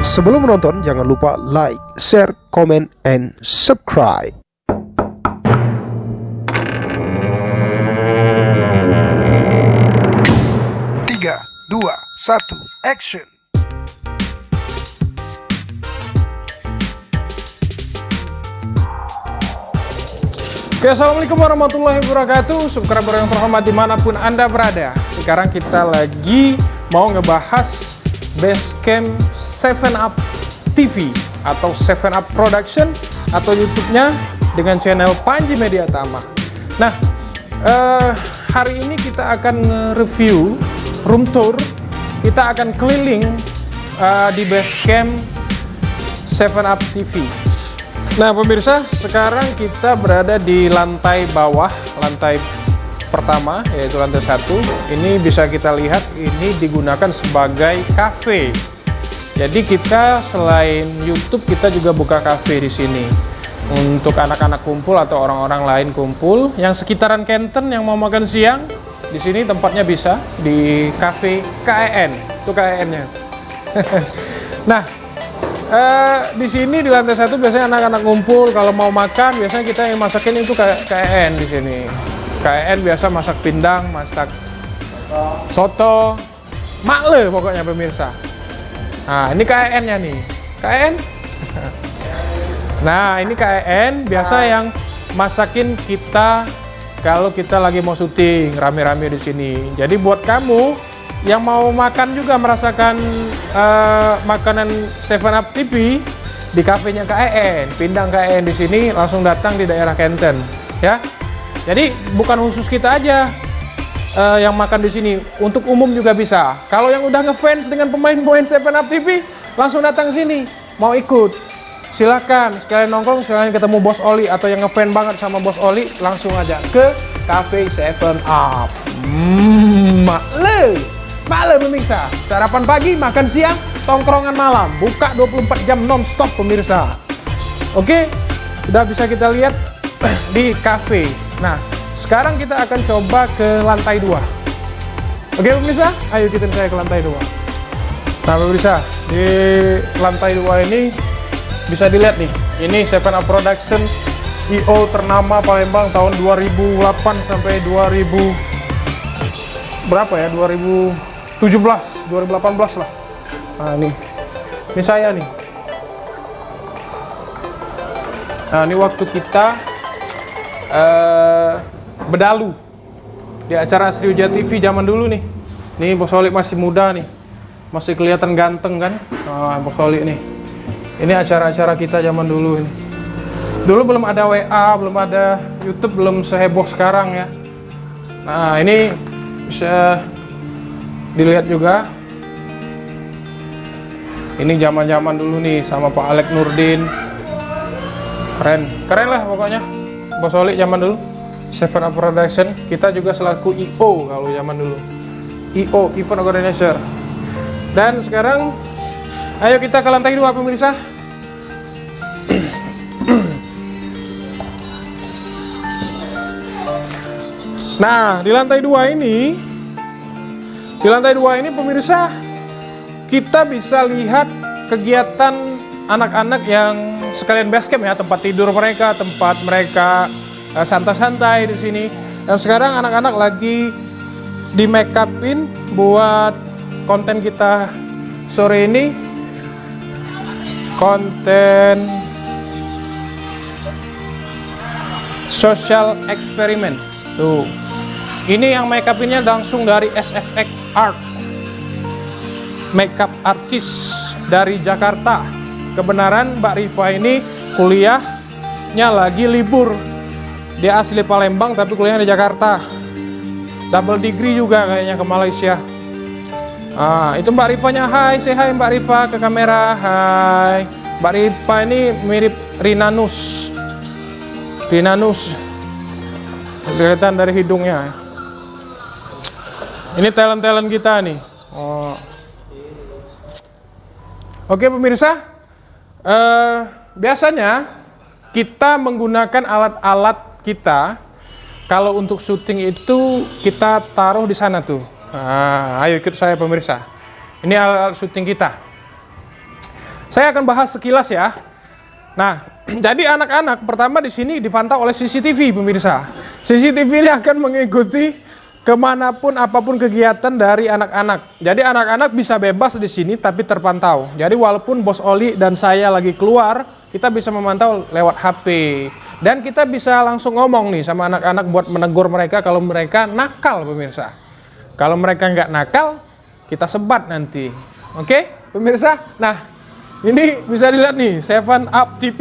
Sebelum menonton, jangan lupa like, share, comment, and subscribe. Tiga, dua, satu, action. Oke, assalamualaikum warahmatullahi wabarakatuh. Subscriber yang terhormat dimanapun Anda berada. Sekarang kita lagi mau ngebahas Basecamp 7up TV atau 7up Production atau YouTube-nya dengan channel Panji Media Tama. Nah, hari ini kita akan nge-review room tour. Kita akan keliling di Basecamp 7up TV. Nah pemirsa, sekarang kita berada di lantai bawah, lantai pertama, yaitu lantai 1. Ini bisa kita lihat, ini digunakan sebagai cafe. Jadi kita selain YouTube, kita juga buka cafe di sini. Untuk anak-anak kumpul atau orang-orang lain kumpul, yang sekitaran Kenten yang mau makan siang, di sini tempatnya bisa, di cafe KEN. Itu KEN-nya. Nah, di sini di lantai 1 biasanya anak-anak ngumpul kalau mau makan, biasanya kita yang masakin itu KEN di sini. KEN biasa masak pindang, masak soto, makle pokoknya pemirsa. Nah, ini KEN-nya nih. KEN. Nah, ini KEN biasa yang masakin kita kalau kita lagi mau syuting rame-rame di sini. Jadi buat kamu yang mau makan juga merasakan makanan 7up TV di kafenya KEN, pindang KEN di sini, langsung datang di daerah Kenten, ya. Jadi bukan khusus kita aja yang makan di sini, untuk umum juga bisa. Kalau yang udah ngefans dengan pemain-pemain 7up TV, langsung datang sini, mau ikut, silakan. Sekalian nongkrong, sekalian ketemu Bos Oli atau yang ngefans banget sama Bos Oli, langsung aja ke cafe 7up. Malam pemirsa, sarapan pagi, makan siang, tongkrongan malam, buka 24 jam non-stop pemirsa. Oke, udah bisa kita lihat di cafe. Nah, sekarang kita akan coba ke lantai 2. Oke pemirsa, ayo ikutin saya ke lantai 2. Nah pemirsa, di lantai 2 ini bisa dilihat nih, ini 7up Production IO ternama Palembang tahun 2008 sampai 2000 berapa ya, 2018 lah. Nah ini saya nih. Nah ini waktu kita bedalu di acara Sriwijaya TV zaman dulu nih. Nih Bos Oli masih muda nih, masih kelihatan ganteng kan. Nah, Bos Oli nih. Ini acara-acara kita zaman dulu ini. Dulu belum ada WA, belum ada YouTube, belum seheboh sekarang ya. Nah ini bisa dilihat juga. Ini zaman-zaman dulu nih sama Pak Alek Nurdin. Keren lah pokoknya. Bos Oli zaman dulu. 7up Production. Kita juga selaku IO kalau zaman dulu. IO, Event Organizer. Dan sekarang ayo kita ke lantai 2 pemirsa. Nah, di lantai 2 ini pemirsa, kita bisa lihat kegiatan anak-anak yang sekalian basecamp ya, tempat tidur mereka, tempat mereka santai-santai di sini. Dan sekarang anak-anak lagi di make upin buat konten kita sore ini, konten social experiment. Tuh. Ini yang make upinnya langsung dari SFX Art, makeup artist dari Jakarta. Kebenaran Mbak Rifa ini kuliahnya lagi libur. Dia asli Palembang tapi kuliahnya di Jakarta. Double degree juga kayaknya ke Malaysia. Itu Mbak Rifanya. Hai, say hi Mbak Rifa ke kamera. Hai. Mbak Rifa ini mirip Rinanus. Kelihatan dari hidungnya. Ini talent-talent kita nih. Oke pemirsa, biasanya kita menggunakan alat-alat kita. Kalau untuk syuting itu kita taruh di sana tuh. Nah, ayo ikut saya pemirsa. Ini alat-alat syuting kita. Saya akan bahas sekilas ya. Nah, jadi anak-anak pertama di sini dipantau oleh CCTV pemirsa. CCTV ini akan mengikuti kemanapun apapun kegiatan dari anak-anak. Jadi anak-anak bisa bebas di sini tapi terpantau. Jadi walaupun Bos Oli dan saya lagi keluar, kita bisa memantau lewat HP. Dan kita bisa langsung ngomong nih sama anak-anak buat menegur mereka kalau mereka nakal pemirsa. Kalau mereka nggak nakal, kita sebat nanti. Oke pemirsa? Nah, ini bisa dilihat nih, 7up TV.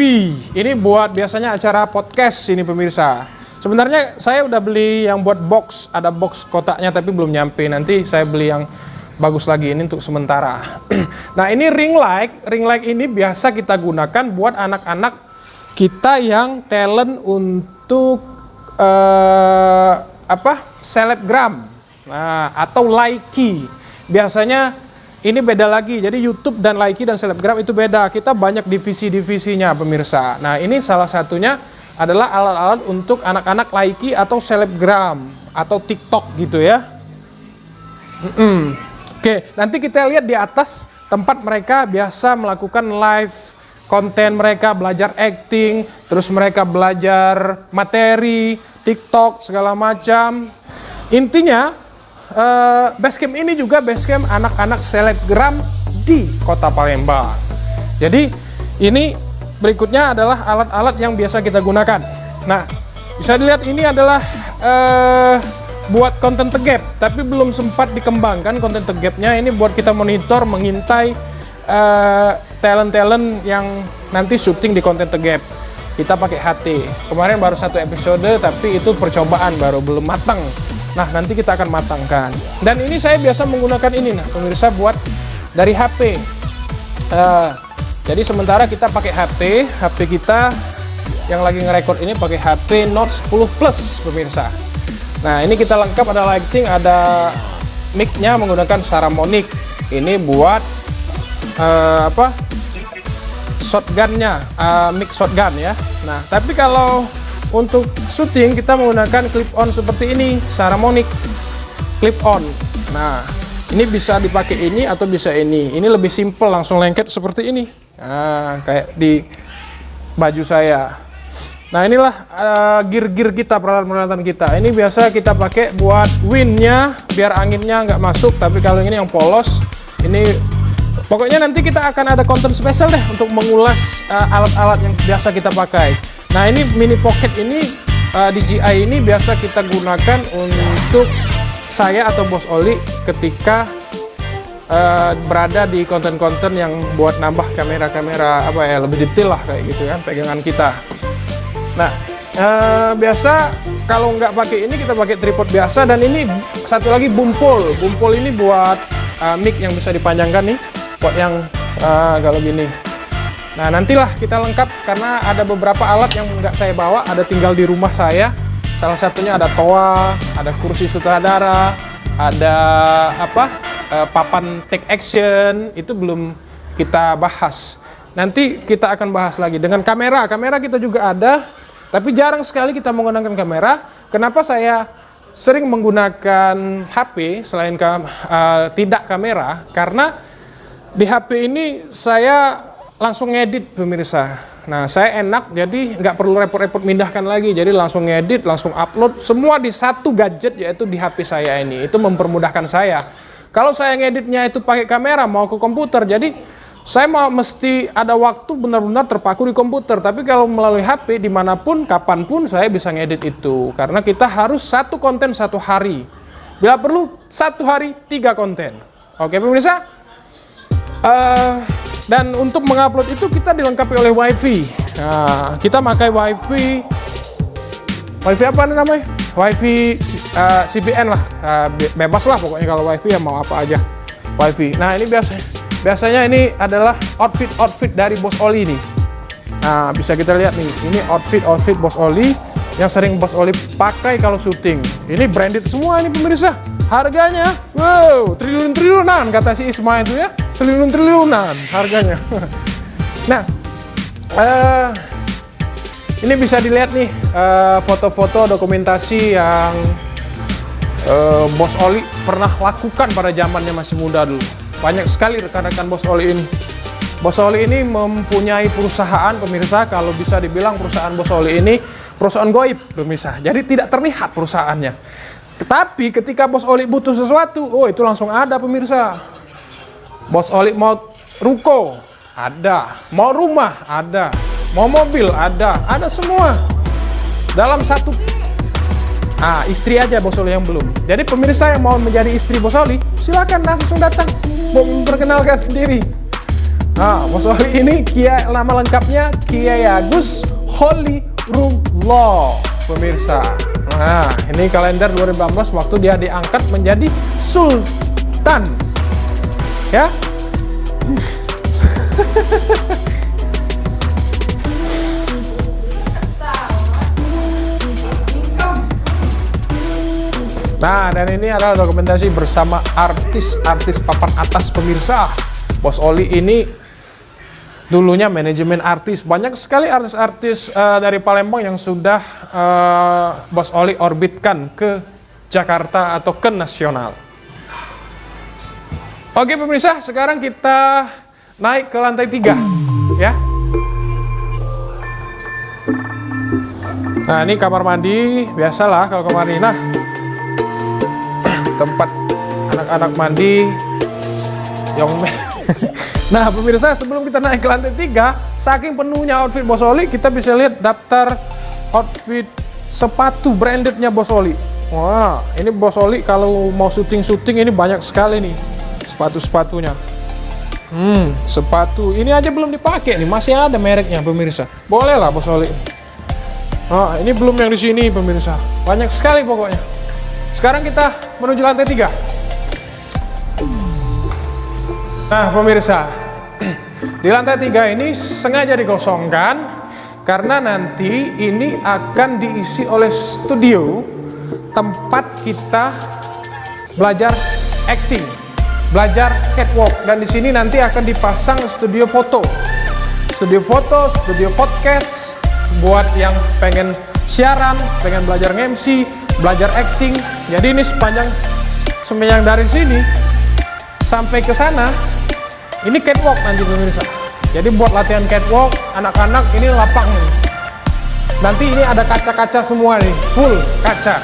Ini buat biasanya acara podcast ini pemirsa. Sebenarnya saya udah beli yang buat box, ada box kotaknya tapi belum nyampe. Nanti saya beli yang bagus lagi, ini untuk sementara. Nah ini ring light ini biasa kita gunakan buat anak-anak kita yang talent untuk selebgram, nah atau likey. Biasanya ini beda lagi, jadi YouTube dan likey dan selebgram itu beda. Kita banyak divisi-divisinya pemirsa. Nah ini salah satunya adalah alat-alat untuk anak-anak likey atau selebgram atau TikTok gitu ya. Oke, nanti kita lihat di atas tempat mereka biasa melakukan live konten mereka, belajar acting, terus mereka belajar materi, TikTok, segala macam. Intinya basecamp ini juga basecamp anak-anak selebgram di Kota Palembang. Jadi ini berikutnya adalah alat-alat yang biasa kita gunakan. Nah, bisa dilihat ini adalah buat konten tegap, tapi belum sempat dikembangkan konten tegapnya. Ini buat kita monitor, mengintai talent-talent yang nanti syuting di konten tegap. Kita pakai HT. Kemarin baru 1 episode, tapi itu percobaan, baru belum matang. Nah, nanti kita akan matangkan. Dan ini saya biasa menggunakan ini, nah pemirsa, buat dari HP. Jadi sementara kita pakai HP kita yang lagi ngerekord ini pakai HP Note 10 Plus pemirsa. Nah ini kita lengkap, ada lighting, ada mic-nya menggunakan Saramonic. Ini buat shotgun-nya, mic shotgun ya. Nah tapi kalau untuk syuting kita menggunakan clip-on seperti ini, Saramonic clip-on. Nah ini bisa dipakai ini atau bisa ini. Ini lebih simple, langsung lengket seperti ini. Nah, kayak di baju saya. Nah inilah gear-gear kita, peralatan-peralatan kita. Ini biasa kita pakai buat windnya, biar anginnya nggak masuk. Tapi kalau ini yang polos, ini pokoknya nanti kita akan ada konten spesial deh untuk mengulas alat-alat yang biasa kita pakai. Nah ini mini pocket ini, DJI ini biasa kita gunakan untuk saya atau Bos Oli ketika berada di konten-konten yang buat nambah kamera-kamera lebih detail lah kayak gitu kan pegangan kita. Nah biasa kalau nggak pakai ini kita pakai tripod biasa, dan ini satu lagi bumpul ini buat mic yang bisa dipanjangkan nih buat yang kalau gini. Nah nantilah kita lengkap karena ada beberapa alat yang nggak saya bawa, ada tinggal di rumah saya. Salah satunya ada toa, ada kursi sutradara, ada papan take action, itu belum kita bahas. Nanti kita akan bahas lagi. Dengan kamera kita juga ada, tapi jarang sekali kita menggunakan kamera. Kenapa saya sering menggunakan HP selain tidak kamera? Karena di HP ini saya langsung ngedit pemirsa. Nah saya enak, jadi nggak perlu repot-repot mindahkan lagi, jadi langsung ngedit, langsung upload semua di satu gadget, yaitu di HP saya ini. Itu mempermudahkan saya. Kalau saya ngeditnya itu pakai kamera, mau ke komputer, jadi saya mesti ada waktu benar-benar terpaku di komputer. Tapi kalau melalui HP, dimanapun, kapanpun saya bisa ngedit itu. Karena kita harus satu konten satu hari. Bila perlu, satu hari 3 konten. Oke pemirsa? Dan untuk mengupload itu kita dilengkapi oleh WiFi. Nah, kita pakai WiFi apa namanya? WiFi CBN lah. Bebas lah pokoknya kalau WiFi ya mau apa aja. WiFi. Nah ini biasanya ini adalah outfit dari Bos Oli nih. Nah bisa kita lihat nih. Ini outfit Bos Oli yang sering Bos Oli pakai kalau syuting. Ini branded semua ini pemirsa. Harganya, wow, triliun-triliunan kata si Isma itu ya. Triliun-triliunan harganya. Nah, ini bisa dilihat nih foto-foto dokumentasi yang Bos Oli pernah lakukan pada zamannya masih muda dulu. Banyak sekali rekan-rekan Bos Oli ini. Bos Oli ini mempunyai perusahaan pemirsa, kalau bisa dibilang perusahaan Bos Oli ini perusahaan goib pemirsa. Jadi tidak terlihat perusahaannya. Tetapi ketika Bos Oli butuh sesuatu, oh itu langsung ada pemirsa. Bos Oli mau ruko, ada. Mau rumah, ada. Mau mobil, ada semua. Dalam satu. Istri aja Bos Oli yang belum. Jadi pemirsa yang mau menjadi istri Bos Oli, silakan langsung datang memperkenalkan diri. Bos Oli ini nama lengkapnya Kiai Agus Holirullah pemirsa. Nah, ini kalender 2018 waktu dia diangkat menjadi sultan. Ya. Nah, dan ini adalah dokumentasi bersama artis-artis papan atas pemirsa. Bos Oli ini dulunya manajemen artis. Banyak sekali artis-artis dari Palembang yang sudah Bos Oli orbitkan ke Jakarta atau ke nasional. Oke pemirsa, sekarang kita naik ke lantai 3 ya. Nah, ini kamar mandi, biasalah kalau kamar mandi. Nah, tempat anak-anak mandi Nah pemirsa, sebelum kita naik ke lantai 3, saking penuhnya outfit Bos Oli, kita bisa lihat daftar outfit sepatu brandednya Bos Oli. Wah, ini Bos Oli kalau mau syuting-syuting ini banyak sekali nih sepatu-sepatunya. Sepatu ini aja belum dipakai nih, masih ada mereknya pemirsa. Boleh lah Bos Oli. Ini belum yang di sini pemirsa, banyak sekali pokoknya. Sekarang kita menuju lantai 3. Nah pemirsa, di lantai 3 ini sengaja dikosongkan karena nanti ini akan diisi oleh studio tempat kita belajar acting, belajar catwalk, dan di sini nanti akan dipasang studio foto, studio podcast buat yang pengen siaran, pengen belajar MC, belajar acting. Jadi ini sepanjang dari sini sampai ke sana ini catwalk nanti pemirsa. Jadi buat latihan catwalk anak-anak ini lapang nih. Nanti ini ada kaca-kaca semua nih, full kaca.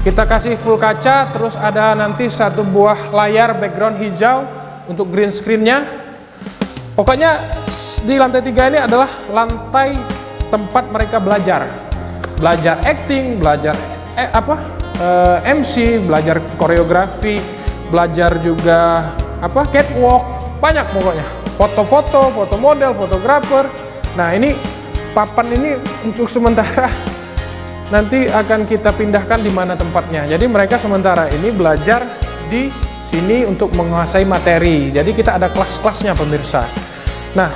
Kita kasih full kaca, terus ada nanti satu buah layar background hijau untuk green screen-nya. Pokoknya di lantai 3 ini adalah lantai tempat mereka belajar acting, belajar MC, belajar koreografi, belajar juga catwalk, banyak pokoknya. Foto-foto, foto model, fotografer. Nah, ini papan ini untuk sementara nanti akan kita pindahkan di mana tempatnya. Jadi mereka sementara ini belajar di sini untuk menguasai materi. Jadi kita ada kelas-kelasnya pemirsa. Nah,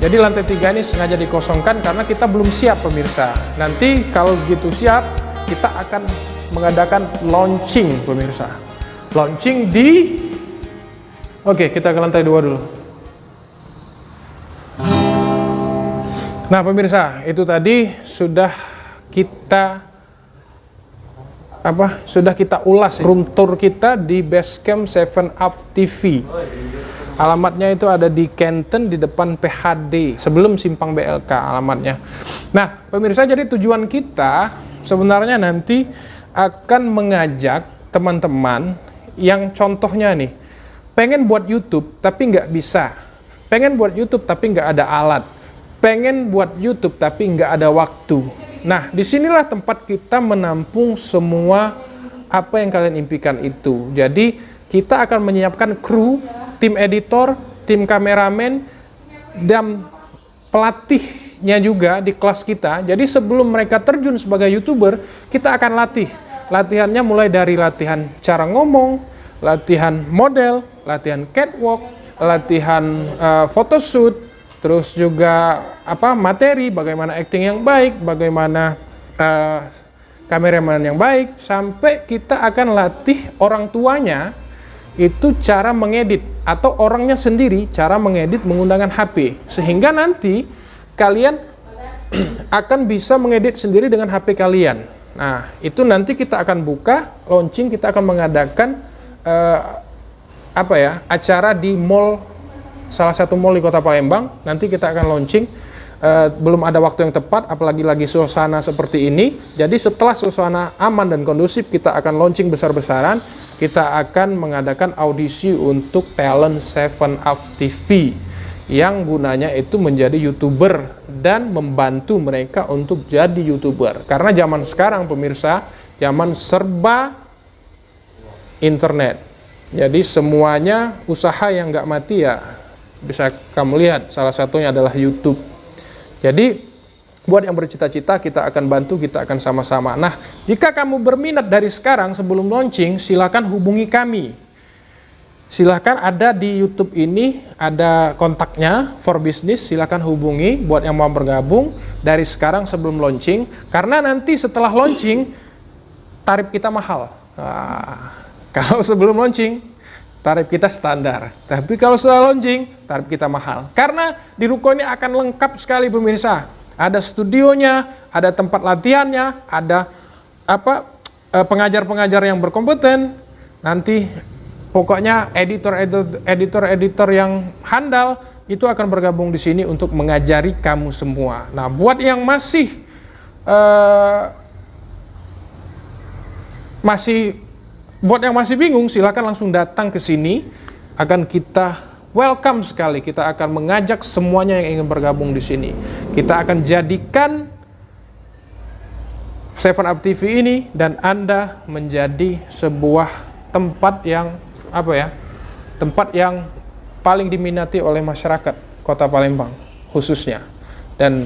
jadi lantai 3 ini sengaja dikosongkan karena kita belum siap pemirsa. Nanti kalau begitu siap, kita akan mengadakan launching pemirsa. Launching di... Oke, kita ke lantai 2 dulu. Nah pemirsa, itu tadi sudah kita ulas room tour kita di Basecamp 7up TV. Alamatnya itu ada di Kenten di depan PHD sebelum simpang BLK alamatnya. Nah pemirsa, jadi tujuan kita sebenarnya nanti akan mengajak teman-teman yang contohnya nih pengen buat YouTube tapi nggak bisa, pengen buat YouTube tapi nggak ada alat, pengen buat YouTube tapi nggak ada waktu. Nah disinilah tempat kita menampung semua apa yang kalian impikan itu. Jadi kita akan menyiapkan kru, tim editor, tim kameramen, dan pelatihnya juga di kelas kita. Jadi sebelum mereka terjun sebagai YouTuber, kita akan latih. Latihannya mulai dari latihan cara ngomong, latihan model, latihan catwalk, latihan photoshoot, terus juga materi, bagaimana acting yang baik, bagaimana kameraman yang baik, sampai kita akan latih orang tuanya itu cara mengedit, atau orangnya sendiri cara mengedit menggunakan HP, sehingga nanti kalian akan bisa mengedit sendiri dengan HP kalian. Nah itu nanti kita akan buka launching, kita akan mengadakan acara di mall salah satu mall di Kota Palembang. Nanti kita akan launching. Belum ada waktu yang tepat, apalagi lagi suasana seperti ini. Jadi setelah suasana aman dan kondusif, kita akan launching besar-besaran. Kita akan mengadakan audisi untuk talent 7up TV yang gunanya itu menjadi YouTuber dan membantu mereka untuk jadi YouTuber. Karena zaman sekarang pemirsa, zaman serba internet. Jadi semuanya usaha yang nggak mati ya bisa kamu lihat, salah satunya adalah YouTube. Jadi buat yang bercita-cita, kita akan bantu, kita akan sama-sama. Nah, jika kamu berminat dari sekarang sebelum launching, silakan hubungi kami. Silakan, ada di YouTube ini, ada kontaknya for business, silakan hubungi buat yang mau bergabung dari sekarang sebelum launching. Karena nanti setelah launching, tarif kita mahal. Nah, kalau sebelum launching, tarif kita standar. Tapi kalau setelah launching, tarif kita mahal. Karena di ruko ini akan lengkap sekali pemirsa. Ada studionya, ada tempat latihannya, ada pengajar-pengajar yang berkompeten. Nanti pokoknya editor yang handal itu akan bergabung di sini untuk mengajari kamu semua. Nah, buat yang masih bingung, silakan langsung datang ke sini. Akan kita welcome sekali. Kita akan mengajak semuanya yang ingin bergabung di sini. Kita akan jadikan 7up TV ini dan Anda menjadi sebuah tempat yang tempat yang paling diminati oleh masyarakat Kota Palembang khususnya. Dan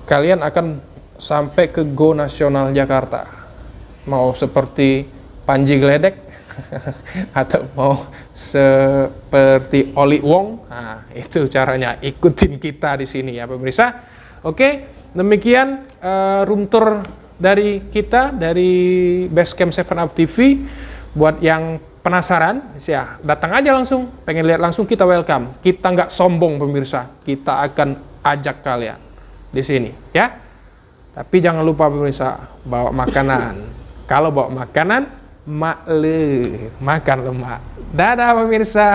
kalian akan sampai ke Go Nasional Jakarta. Mau seperti Panji Gledek atau mau seperti Oli Wong, nah itu caranya, ikutin kita di sini ya pemirsa. Oke, demikian room tour dari kita dari Basecamp 7up TV. Buat yang penasaran, ya datang aja langsung, pengen lihat langsung, kita welcome. Kita nggak sombong pemirsa, kita akan ajak kalian di sini ya. Tapi jangan lupa pemirsa, bawa makanan. Kalau bawa makanan, makan lemak. Dadah pemirsa.